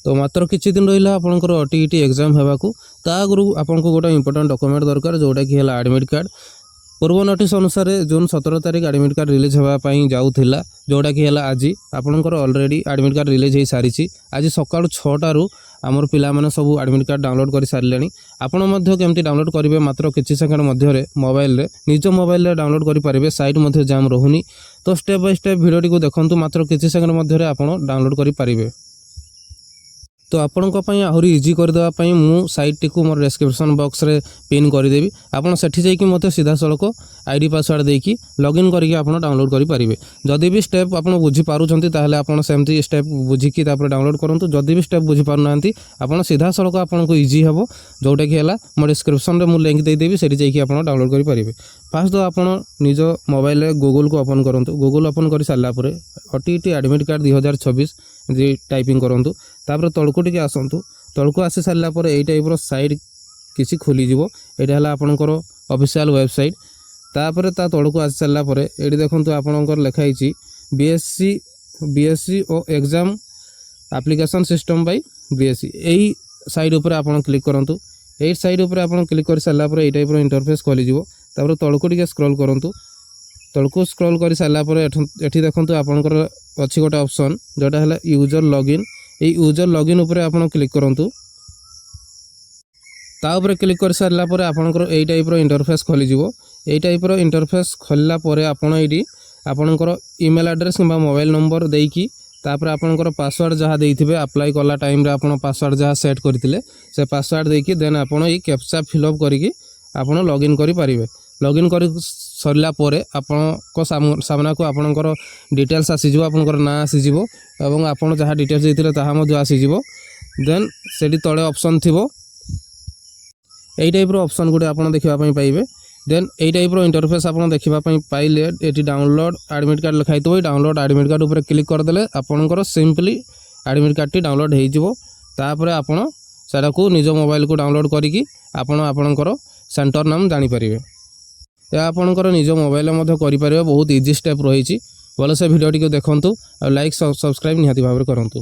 तो मात्र किछि दिन रहिला आपनकर ओटीईटी एग्जाम हेबाकू ता आगु आपनको गोटे इंपोर्टेंट डॉक्यूमेंट दरकार जोटा कि है एडमिट कार्ड। पूर्व नोटिस अनुसार जून 17 तारिख एडमिट कार्ड रिलीज होगापाई जाऊला जोटा कि है आज आपंकर ऑलरेडी एडमिट कार्ड रिलीज हो सारी। आज सकाल 6टारू आमर पिला माने सब एडमिट कार्ड डाउनलोड कर सारे। आपण मध्य केमती डाउनलोड करेंगे मात्र किछि सेकंड मध्य मोबाइल रे निज मोबाइल रे डाउनलोड करेंगे। साइट मध्य जाम रहुनी तो स्टेप बाय स्टेप वीडियो को देखंतु मात्र किछि सेकंड मध्य आपण डाउनलोड करेंगे। तो आपंपाई आहरी इजी करदेवाई मु साइट टी मोर डिस्क्रिप्शन बॉक्स रे पिन करदेवी। आपड़ सेठी जाइए मत सीधा सड़क आईडी पासवर्ड देकी लॉगिन करके आप डाउनलोड करेंगे। जदि भी स्टेप आप बुझीपार्टी ताहले आपड़ सेमती स्टेप बुझिकी डाउनलोड करूँ। जदि भी स्टेप बुझीपारना आप सीधा सड़क आपको इजी हे जोटा कि है मो डिस्क्रिप्शन में मुझे लिंक देदेवी से आप डाउनलोड करेंगे। फास्ट तो आप निज मोबाइल गूगल को ओपन करूँ। गूगल ओपन कर सारापर ओटीईटी एडमिट कार्ड 2024 जी टाइपिंग करूँ। तापर तलको टिके आसतु तलको आसी सारापर यही टाइप्र साइट किसी खोलीज यहाँ है आपंकर ऑफिशियल वेबसाइट। तापर ता तलको आसी सारापर ये देखो आपंकर लिखाई बीएससी और exam application system by BSc यही साइट उपर आप क्लिक करूँ। यही साइट उपर आप क्लिक कर सारापर यही टाइप्र इंटरफेस खोलीज। तापर तलको टिके स्क्रॉल करूँ। तलको स्क्रॉल कर सारापर एठी देखो आपंकर अच्छी गोटे ऑप्शन जोटा है यूजर लॉगिन। यूजर लॉगिन उपर आप क्लिक करूँ। ता ऊपर क्लिक कर सारा पर आपंकर यही टाइप्र इंटरफेस खोलीज। यही टाइप्र इंटरफेस खोलला आपड़ ये आपंकर ईमेल एड्रेस कि मोबाइल नंबर देकी तापर आपंकर पासवर्ड जहाँ देइथिबे अप्लाई कला टाइम रे आपन पासवर्ड जहाँ सेट करथिले से पासवर्ड देकी देन आपन ये कैप्चा फिलअप करिकी आपन लॉगिन करि परिबे। लॉगिन कर सरला परे आपन सामना को आपनकर डिटेल्स आसीजिवो आपनकर ना आसीजिवो एवं आपन जहाँ डिटेल्स देइथिले ताहा मध्य आसीजिवो। देन सेठी तळे ऑप्शन थिबो एई टाइप रो ऑप्शन गुडे आपन देखिबा पई पाइबे। देन एई टाइप रो इंटरफेस आपन देखिबा पई पाइले एटी डाउनलोड एडमिट कार्ड लिखाइतो डाउनलोड एडमिट कार्ड ऊपर क्लिक कर देले आपनकर सिंपली एडमिट कार्ड टी डाउनलोड हो जिवो। तापर आपन सेटा को निज मोबाइल को डाउनलोड करिकी आपन आपनकर सेंटर नाम जानि परिबे। या आपनकर निज मोबाइल मध्य करि परिबे। बहुत इजी स्टेप रही। भल से वीडियो टी देखंतु और लाइक सब्सक्राइब निहाती भाव करंतु।